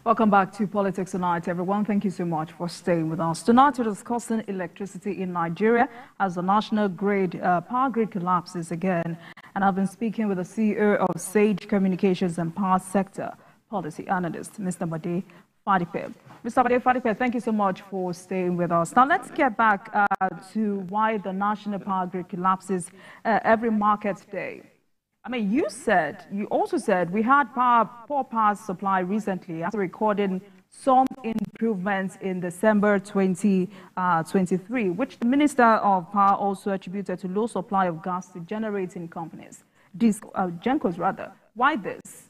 Welcome back to Politics Tonight, everyone. Thank you so much for staying with us. Tonight, we're discussing electricity in Nigeria as the national power grid collapses again. And I've been speaking with the CEO of Sage Communications and Power Sector Policy Analyst, Mr. Bode Fadipe. Mr. Bode Fadipe, thank you so much for staying with us. Now, let's get back to why the national power grid collapses every market day. I mean, you also said we had poor power supply recently after recording some improvements in December 2023, which the Minister of Power also attributed to low supply of gas to generating companies, GenCos rather. Why this?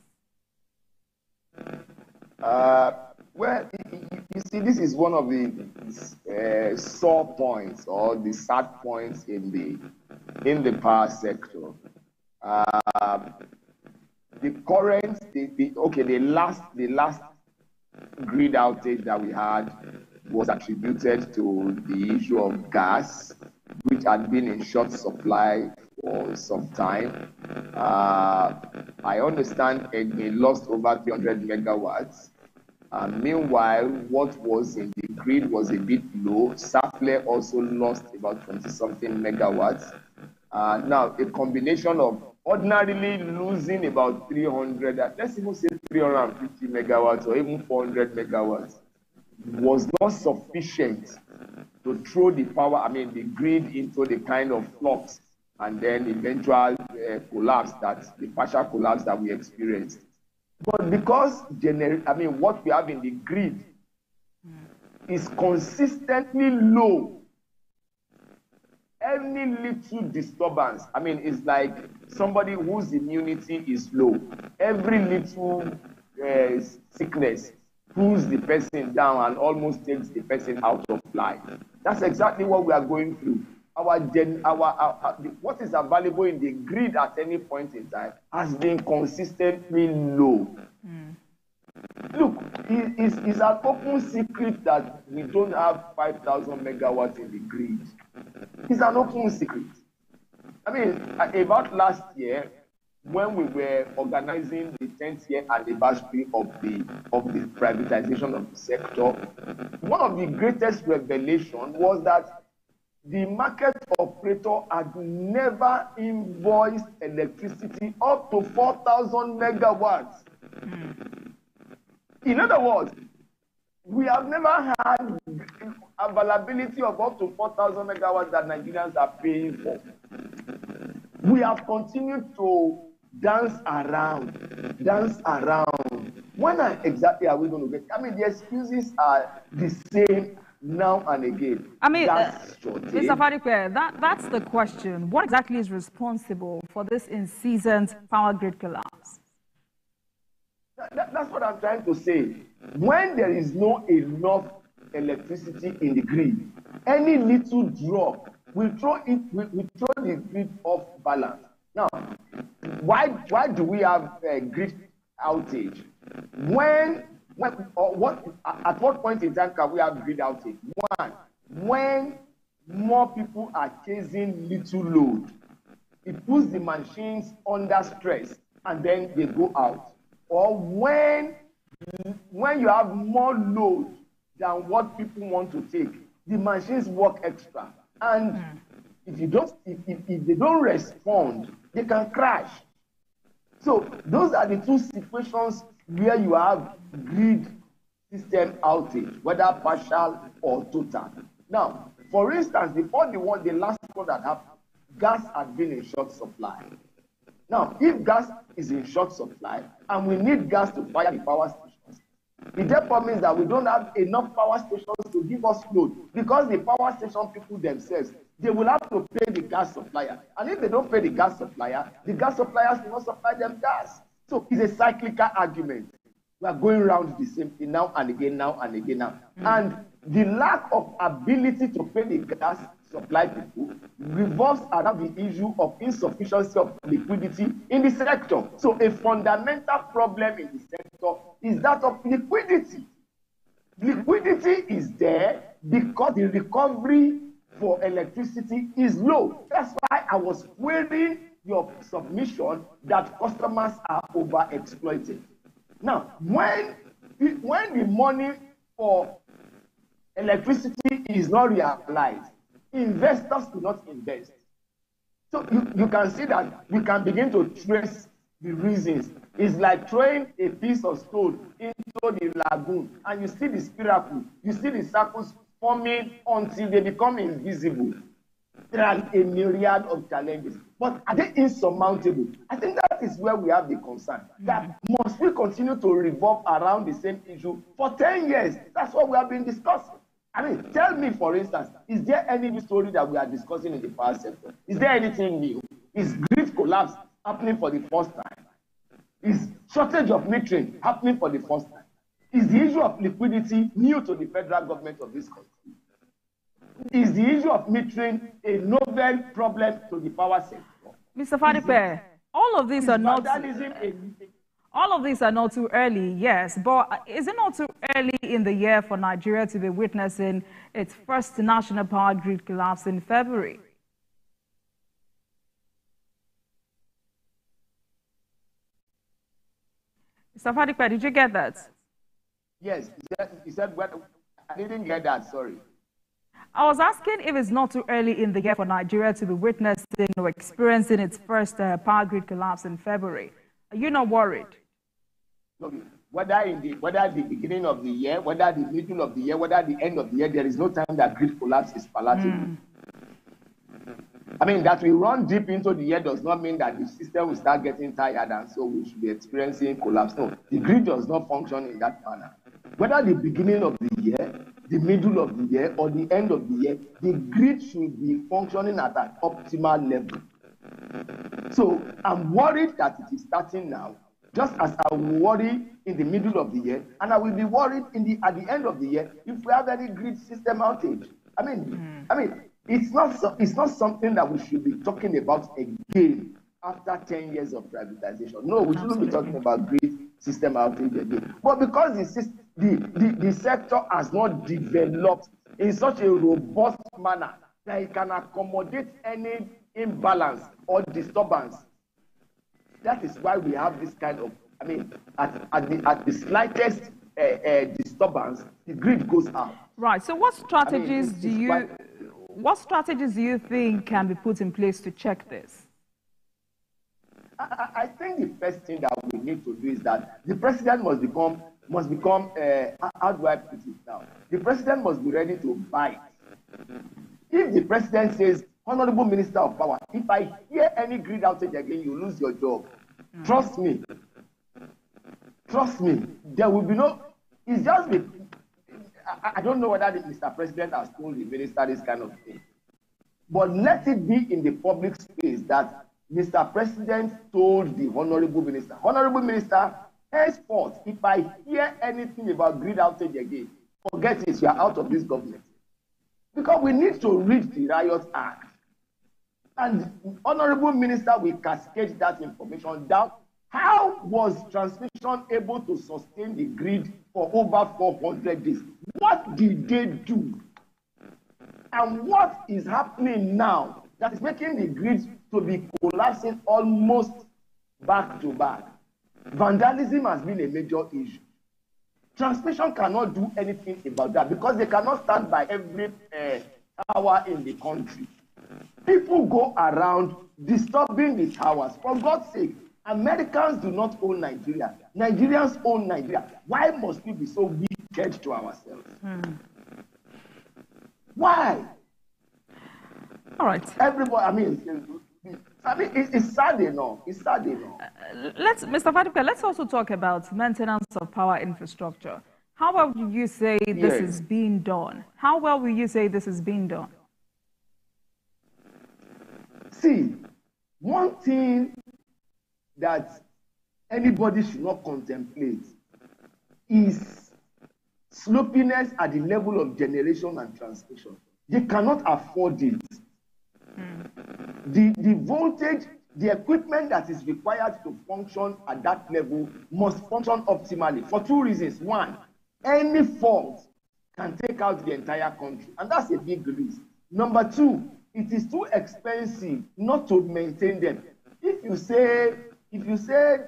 Well, you see, this is one of the sore points or the sad points in the power sector. The last grid outage that we had was attributed to the issue of gas, which had been in short supply for some time. I understand it lost over 300 megawatts. Meanwhile, what was in the grid was a bit low. Safle also lost about 20-something megawatts. Now, a combination of ordinarily losing about 300, let's even say 350 megawatts or even 400 megawatts, was not sufficient to throw the the grid into the kind of flux and then eventual the partial collapse that we experienced. But because what we have in the grid is consistently low, any little disturbance, it's like somebody whose immunity is low. Every little sickness pulls the person down and almost takes the person out of life. That's exactly what we are going through. What is available in the grid at any point in time has been consistently low. Look, it's an open secret that we don't have 5,000 megawatts in the grid. It's an open secret. About last year, when we were organizing the 10th year anniversary of the privatization of the sector, one of the greatest revelations was that the market operator had never invoiced electricity up to 4,000 megawatts. In other words, we have never had availability of up to 4,000 megawatts that Nigerians are paying for. We have continued to dance around. When exactly are we going to get? The excuses are the same now and again. Mr. Fadipe, that's the question. What exactly is responsible for this incessant power grid collapse? That's what I'm trying to say. When there is not enough electricity in the grid, any little drop will throw the grid off balance. Now, why do we have a grid outage? At what point in time can we have grid outage? One, when more people are chasing little load, it puts the machines under stress and then they go out. Or when you have more load than what people want to take, the machines work extra. And if they don't respond, they can crash. So those are the two situations where you have grid system outage, whether partial or total. Now, for instance, the last one that happened, gas had been in short supply. Now, if gas is in short supply and we need gas to fire the power stations, it therefore means that we don't have enough power stations to give us load, because the power station people themselves, they will have to pay the gas supplier. And if they don't pay the gas suppliers will not supply them gas. So it's a cyclical argument. We are going around the same thing now and again. And the lack of ability to pay the gas supply people revolves around the issue of insufficiency of liquidity in the sector. So a fundamental problem in the sector is that of liquidity. Liquidity is there because the recovery for electricity is low. That's why I was querying your submission that customers are overexploited. Now, when when the money for electricity is not realized, investors do not invest. So you can see that we can begin to trace the reasons. It's like throwing a piece of stone into the lagoon, and you see the spiral, you see the circles forming until they become invisible. There are a myriad of challenges, but are they insurmountable? I think that is where we have the concern. That must we continue to revolve around the same issue for 10 years? That's what we have been discussing. I mean, tell me, for instance, is there any new story that we are discussing in the power sector? Is there anything new? Is grid collapse happening for the first time? Is shortage of metering happening for the first time? Is the issue of liquidity new to the federal government of this country? Is the issue of metering a novel problem to the power sector? Mr. Fadipe, all of these are not... All of these are not too early, yes, but is it not too early in the year for Nigeria to be witnessing its first national power grid collapse in February? Mr. Fadipe, did you get that? Yes, he said what? I didn't get that, sorry. I was asking if it's not too early in the year for Nigeria to be witnessing or experiencing its first power grid collapse in February. Are you not worried? Whether the beginning of the year, whether the middle of the year, whether the end of the year, there is no time that grid collapse is palatable. I mean, that we run deep into the year does not mean that the system will start getting tired and so we should be experiencing collapse. No, the grid does not function in that manner. Whether the beginning of the year, the middle of the year, or the end of the year, the grid should be functioning at an optimal level. So I'm worried that it is starting now, just as I will worry in the middle of the year, and I will be worried at the end of the year if we have any grid system outage. I mean, it's not something that we should be talking about again after 10 years of privatization. No, we shouldn't be talking about grid system outage again. But because the sector has not developed in such a robust manner that it can accommodate any imbalance or disturbance, that is why we have this kind of, I mean, at the slightest disturbance, the grid goes out. Right. So what strategies do you think can be put in place to check this? I think the first thing that we need to do is that the president must become how do I put it now? The president must be ready to bite. If the president says, Honorable Minister of Power, if I hear any grid outage again, you lose your job. Trust me. Trust me. There will be no... It's just... I don't know whether the Mr. President has told the minister this kind of thing. But let it be in the public space that Mr. President told the Honorable Minister, Honorable Minister, henceforth, if I hear anything about grid outage again, forget it, you are out of this government. Because we need to read the Riot Act. And Honorable Minister will cascade that information down. How was transmission able to sustain the grid for over 400 days? What did they do? And what is happening now that is making the grid to be collapsing almost back to back? Vandalism has been a major issue. Transmission cannot do anything about that because they cannot stand by every tower in the country. People go around disturbing the towers. For God's sake, Americans do not own Nigeria. Nigerians own Nigeria. Why must we be so wicked to ourselves? Why? All right. Everybody, it's sad enough. It's sad enough. Mr. Fadipe, let's also talk about maintenance of power infrastructure. How well do you say this is being done? How well will you say this is being done? See, one thing that anybody should not contemplate is sloppiness at the level of generation and transmission. They cannot afford it. The voltage, the equipment that is required to function at that level must function optimally for two reasons. One, any fault can take out the entire country, and that's a big risk. Number two, it is too expensive not to maintain them. If you say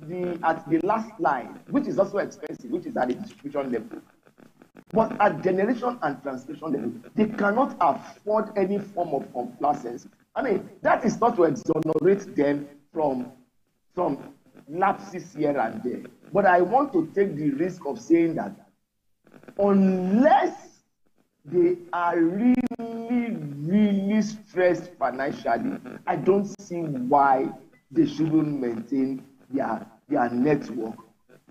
the last line, which is also expensive, which is at the distribution level. But at generation and transmission level, they cannot afford any form of complacency. I mean, that is not to exonerate them from some lapses here and there. But I want to take the risk of saying that unless they are really stressed financially, I don't see why they shouldn't maintain their network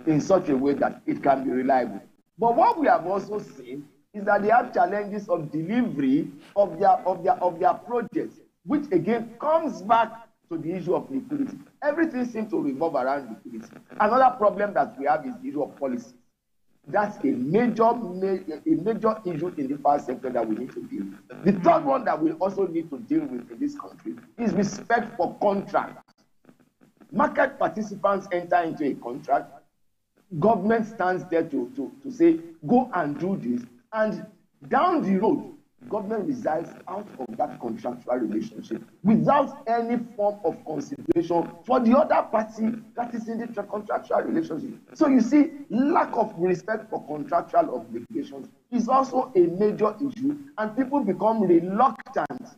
in such a way that it can be reliable. But what we have also seen is that they have challenges of delivery of their projects, which again comes back to the issue of liquidity. Everything seems to revolve around liquidity. Another problem that we have is the issue of policy. That's a major issue in the power sector that we need to deal with. The third one that we also need to deal with in this country is respect for contracts. Market participants enter into a contract. Government stands there to say, go and do this. And down the road, government resides out of that contractual relationship without any form of consideration for the other party that is in the contractual relationship. So you see, lack of respect for contractual obligations is also a major issue, and people become reluctant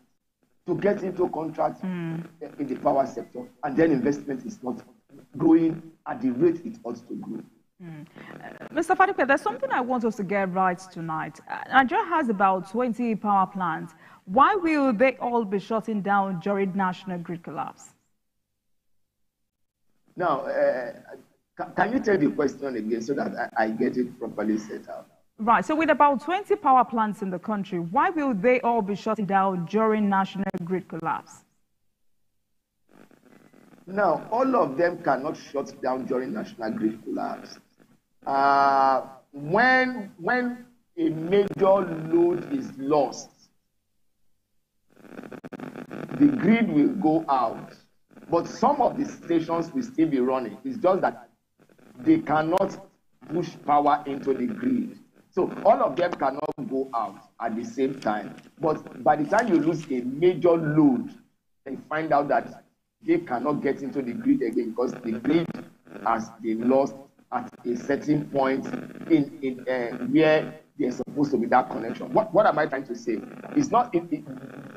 to get into contracts in the power sector, and then investment is not growing at the rate it ought to grow. Mr. Fadipe, there's something I want us to get right tonight. Nigeria has about 20 power plants. Why will they all be shutting down during national grid collapse? Now, can you tell the question again so that I get it properly set out? Right. So with about 20 power plants in the country, why will they all be shutting down during national grid collapse? Now, all of them cannot shut down during national grid collapse. When a major load is lost, the grid will go out. But some of the stations will still be running. It's just that they cannot push power into the grid. So all of them cannot go out at the same time. But by the time you lose a major load, you find out that they cannot get into the grid again because the grid has been lost at a certain point in where there's supposed to be that connection. What am I trying to say? It's not.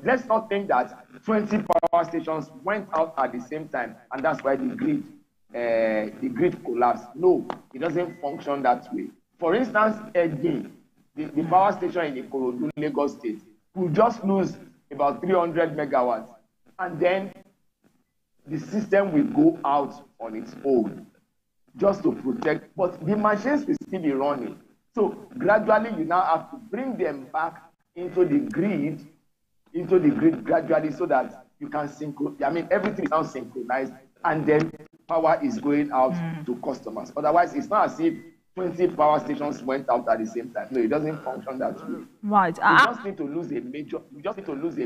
Let's not think that 20 power stations went out at the same time and that's why the grid collapsed. No, it doesn't function that way. For instance, again, the power station in Ikorodu, Lagos State, will just lose about 300 megawatts, and then the system will go out on its own, just to protect. But the machines will still be running. So gradually, you now have to bring them back into the grid gradually, so that you can synchronize. I mean, everything is now synchronized, and then power is going out to customers. Otherwise, it's not as if 20 power stations went out at the same time. No, it doesn't function that way. Right. You just need to lose a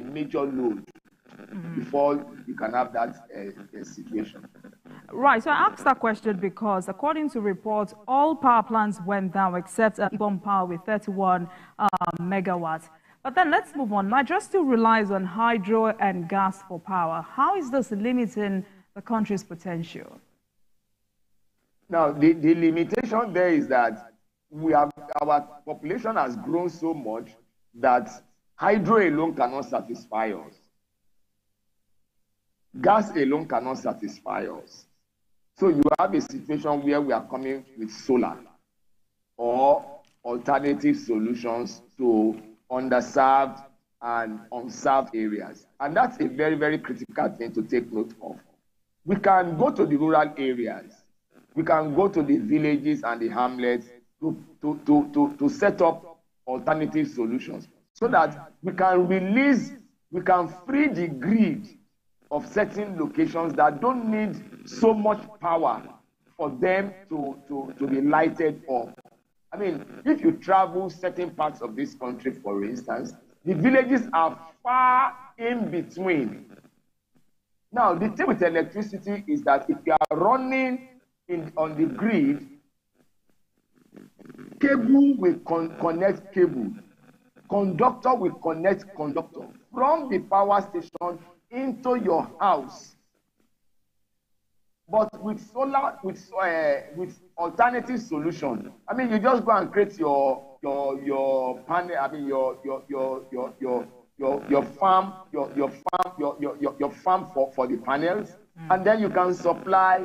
major load before you can have that situation. Right. So I asked that question because, according to reports, all power plants went down except Ibom Power with 31 megawatts. But then let's move on. Nigeria still relies on hydro and gas for power. How is this limiting the country's potential? Now, the limitation there is that our population has grown so much that hydro alone cannot satisfy us. Gas alone cannot satisfy us. So you have a situation where we are coming with solar or alternative solutions to underserved and unserved areas. And that's a very, very critical thing to take note of. We can go to the rural areas. We can go to the villages and the hamlets to set up alternative solutions so that we can free the grid of certain locations that don't need so much power for them to be lighted up. I mean, if you travel certain parts of this country, for instance, the villages are far in between. Now, the thing with electricity is that if you are running on the grid, cable will connect cable, conductor will connect conductor from the power station into your house. But with solar, with alternative solution, I mean, you just go and create your panel. I mean, your farm, your farm for the panels, and then you can supply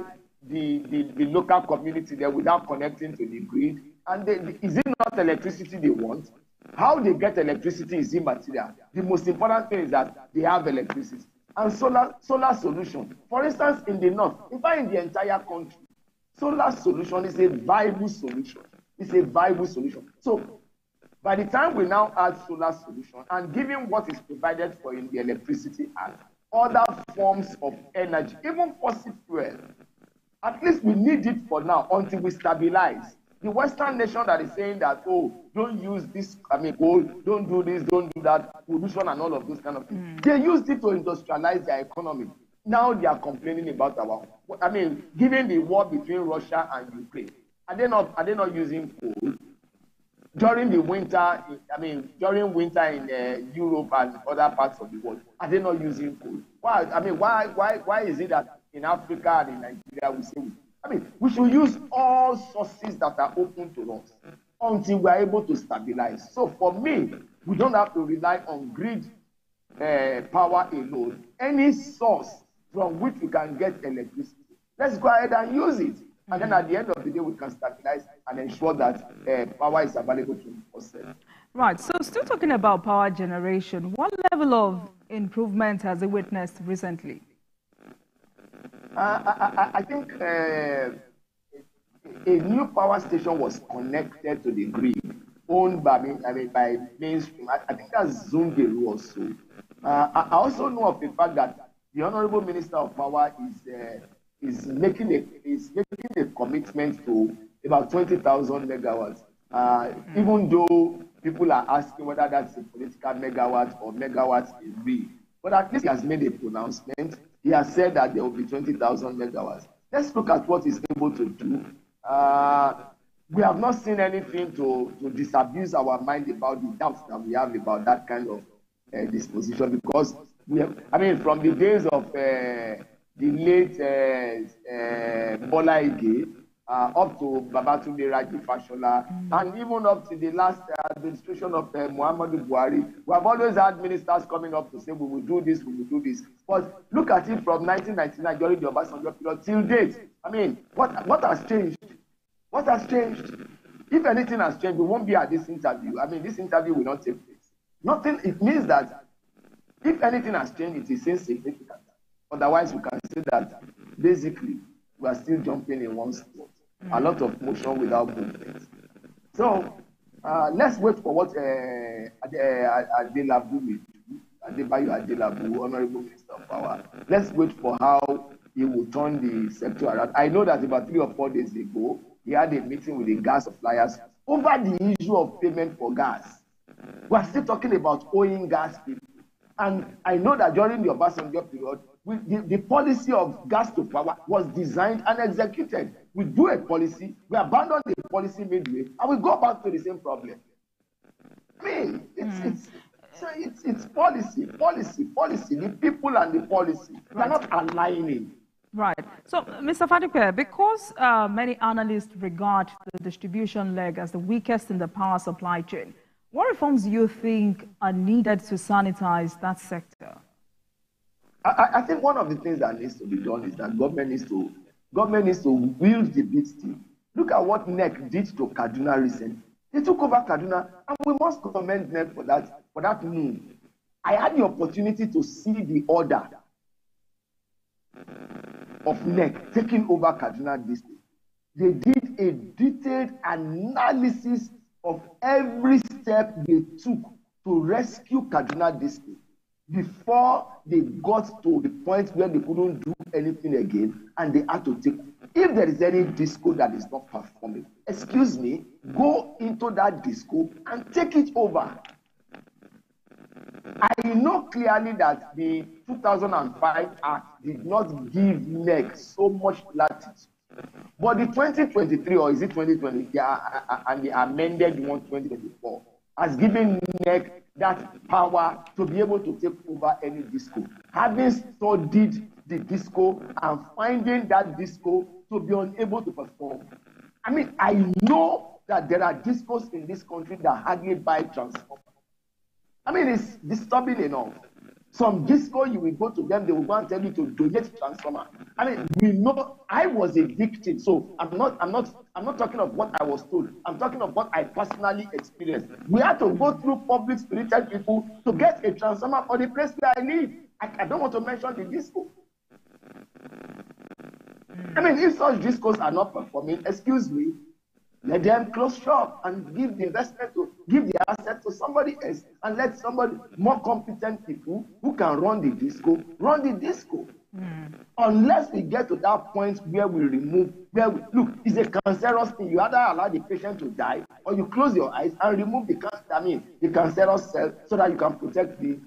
the local community there without connecting to the grid. And is it not electricity they want? How they get electricity is immaterial. The most important thing is that they have electricity. And solar solution, for instance, in the north, in fact, in the entire country, solar solution is a viable solution. It's a viable solution. So by the time we now add solar solution, and given what is provided for in the Electricity Act, other forms of energy, even fossil fuel, at least we need it for now until we stabilize. The Western nation that is saying that, oh, don't use this, I mean, gold, don't do this, don't do that, pollution and all of those kind of things. They used it to industrialize their economy. Now they are complaining about given the war between Russia and Ukraine, are they not using coal? During the winter, during winter in Europe and other parts of the world, are they not using coal? Why is it that in Africa and in Nigeria we say we should use all sources that are open to us until we are able to stabilize. So for me, we don't have to rely on grid power alone. Any source from which we can get electricity, let's go ahead and use it. And then at the end of the day, we can stabilize and ensure that power is available to us. Right. So still talking about power generation, what level of improvement has it witnessed recently? I think a new power station was connected to the grid, owned by mainstream. I think that's Zungeru also. I also know of the fact that the Honorable Minister of Power is making a commitment to about 20,000 megawatts. Even though people are asking whether that's a political megawatt or megawatts in real, but at least he has made a pronouncement. He has said that there will be 20,000 megawatts. Let's look at what he's able to do. We have not seen anything to disabuse our mind about the doubts that we have about that kind of disposition, because we have, from the days of the late Bola Ige, up to Babatunde Raji Fashola, and even up to the last administration of Muhammadu Buhari, we have always had ministers coming up to say, we will do this, we will do this. But look at it from 1999 during the Obasanjo period till date. What has changed? What has changed? If anything has changed, we won't be at this interview. This interview will not take place. Nothing. It means that if anything has changed, it is insignificant. Otherwise, we can say that basically we are still jumping in one spot. A lot of motion without movement. So let's wait for what Adelabu will do. Adebayo Adelabu, Honorable Minister of Power. Let's wait for how he will turn the sector around. I know that about 3 or 4 days ago, he had a meeting with the gas suppliers over the issue of payment for gas. We are still talking about owing gas people. And I know that during the Obasanjo period, the policy of gas to power was designed and executed. We do a policy, we abandon the policy midway, and we go back to the same problem. It's policy. The people and the policy, they are not aligning. Right. So, Mr. Fadipe, because many analysts regard the distribution leg as the weakest in the power supply chain, what reforms do you think are needed to sanitize that sector? I think one of the things that needs to be done is that government needs to wield the big stick. Look at what NEC did to Kaduna recently. They took over Kaduna, and we must commend NEC for that move. I had the opportunity to see the order of NEC taking over Kaduna district. They did a detailed analysis of every step they took to rescue Kaduna district before they got to the point where they couldn't do anything again, and they had to take. If there is any disco that is not performing, excuse me, go into that disco and take it over. I know clearly that the 2005 Act did not give NEC so much latitude. But the 2023, or is it 2020, and the amended one 2024, has given NEC that power to be able to take over any disco. Having studied the disco and finding that disco to be unable to perform. I mean, I know that there are discos in this country that hardly buy transformers. I mean, it's disturbing enough. Some disco, you will go to them, they will go and tell you to donate transformer. I mean, we know I was a victim, so I'm not talking of what I was told. I'm talking of what I personally experienced. We had to go through public spirited people to get a transformer for the place where I live. I don't want to mention the disco. I mean, if such discos are not performing, excuse me, let them close shop and give the investment to give the asset to somebody else and let somebody more competent people who can run the disco run the disco. Unless we get to that point where we remove, look, it's a cancerous thing. You either allow the patient to die or you close your eyes and remove the cancerous cell so that you can protect the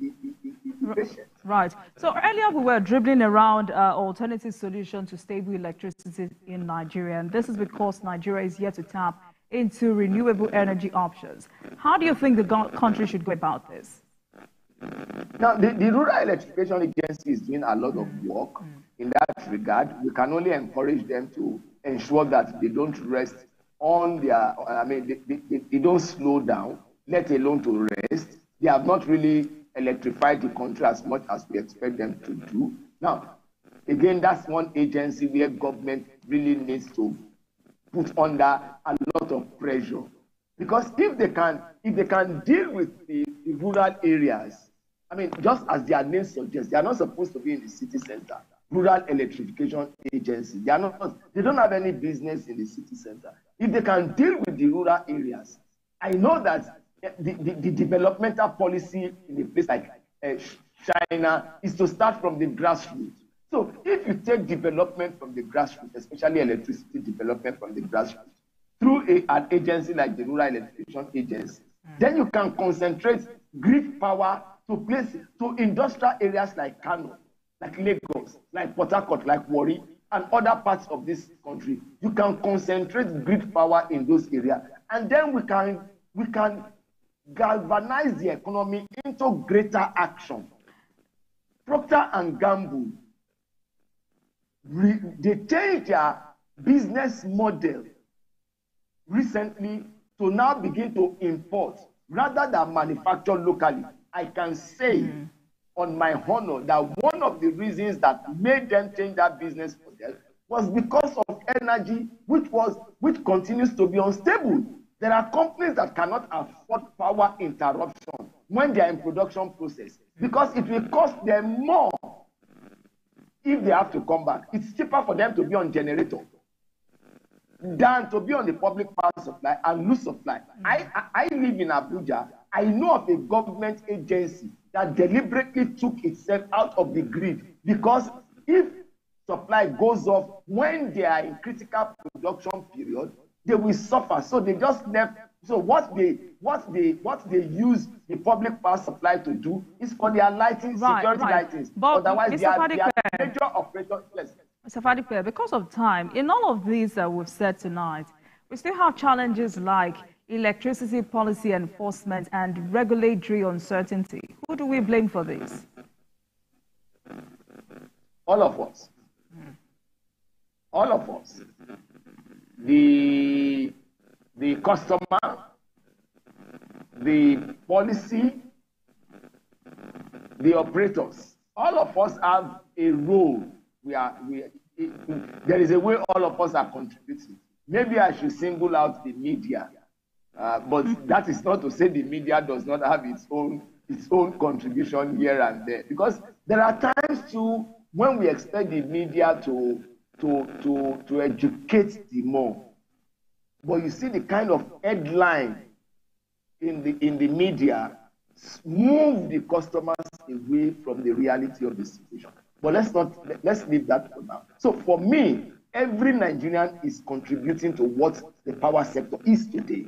patient. Right. So earlier we were dribbling around alternative solutions to stable electricity in Nigeria, and this is because Nigeria is yet to tap into renewable energy options. How do you think the country should go about this? Now, the Rural Electrification Agency is doing a lot of work in that regard. We can only encourage them to ensure that they don't rest on their, they don't slow down, let alone to rest. They have not really electrified the country as much as we expect them to do. Now, again, that's one agency where government really needs to put under a lot of pressure. Because if they can deal with the rural areas, I mean, just as their name suggests, they are not supposed to be in the city center. Rural Electrification Agency. They don't have any business in the city center. If they can deal with the rural areas, I know that the developmental policy in a place like China is to start from the grassroots. So if you take development from the grassroots, especially electricity development from the grassroots, through an agency like the Rural Electrification Agency, then you can concentrate grid power to industrial areas like Kano, like Lagos, like Port Harcourt, like Warri, and other parts of this country. You can concentrate grid power in those areas, and then we can galvanize the economy into greater action. Procter and Gamble, they changed their business model recently to now begin to import rather than manufacture locally. I can say on my honor that one of the reasons that made them change that business model was because of energy, which continues to be unstable. There are companies that cannot afford power interruption when they are in production process because it will cost them more if they have to come back. It's cheaper for them to be on generator than to be on the public power supply and lose supply. I live in Abuja. I know of a government agency that deliberately took itself out of the grid because if supply goes off when they are in critical production period, they will suffer. So they just left. So what they use the public power supply to do is for their lighting, security lighting. But otherwise, they are major operators. Yes. Mr. Fadipe, because of time, in all of these that we've said tonight, we still have challenges like electricity policy enforcement and regulatory uncertainty. Who do we blame for this? All of us. All of us. The customer, the policy, the operators. All of us have a role. There is a way all of us are contributing. Maybe I should single out the media, but that is not to say the media does not have its own contribution here and there. Because there are times too when we expect the media to educate the more, but you see the kind of headline in the media move the customers away from the reality of the situation. But let's leave that for now. So for me, every Nigerian is contributing to what the power sector is today.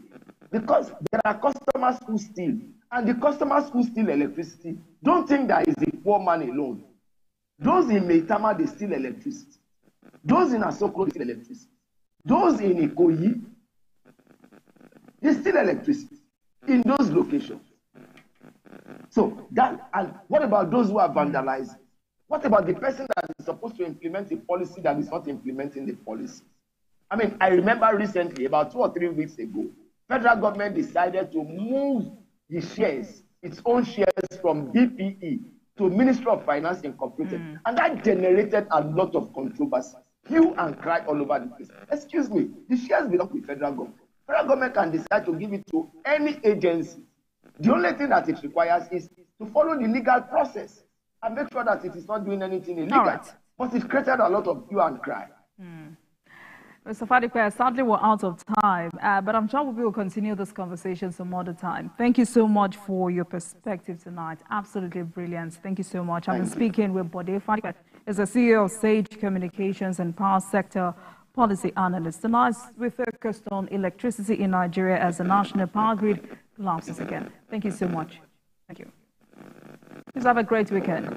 Because there are customers who steal. And the customers who steal electricity don't think that is the poor man alone. Those in Maitama, they steal electricity. Those in Asoko, they steal electricity. Those in Ikoyi, they steal electricity in those locations. So that, and what about those who are vandalizing? What about the person that is supposed to implement a policy that is not implementing the policy? I mean, I remember recently, about 2 or 3 weeks ago, federal government decided to move the shares, its own shares from BPE to Ministry of Finance Incorporated. And that generated a lot of controversy, hue and cry all over the place. Excuse me, the shares belong to the federal government. Federal government can decide to give it to any agency. The only thing that it requires is to follow the legal process and make sure that it is not doing anything illegal. Right. But it created a lot of hue and cry. Mr. Fadipe, sadly we're out of time, but I'm sure we will continue this conversation some other time. Thank you so much for your perspective tonight. Absolutely brilliant. Thank you so much. I've been speaking with Bode Fadipe, is the CEO of Sage Communications and Power Sector Policy Analyst. Tonight we focused on electricity in Nigeria as the national power grid collapses again. Thank you so much. Thank you. Please have a great weekend.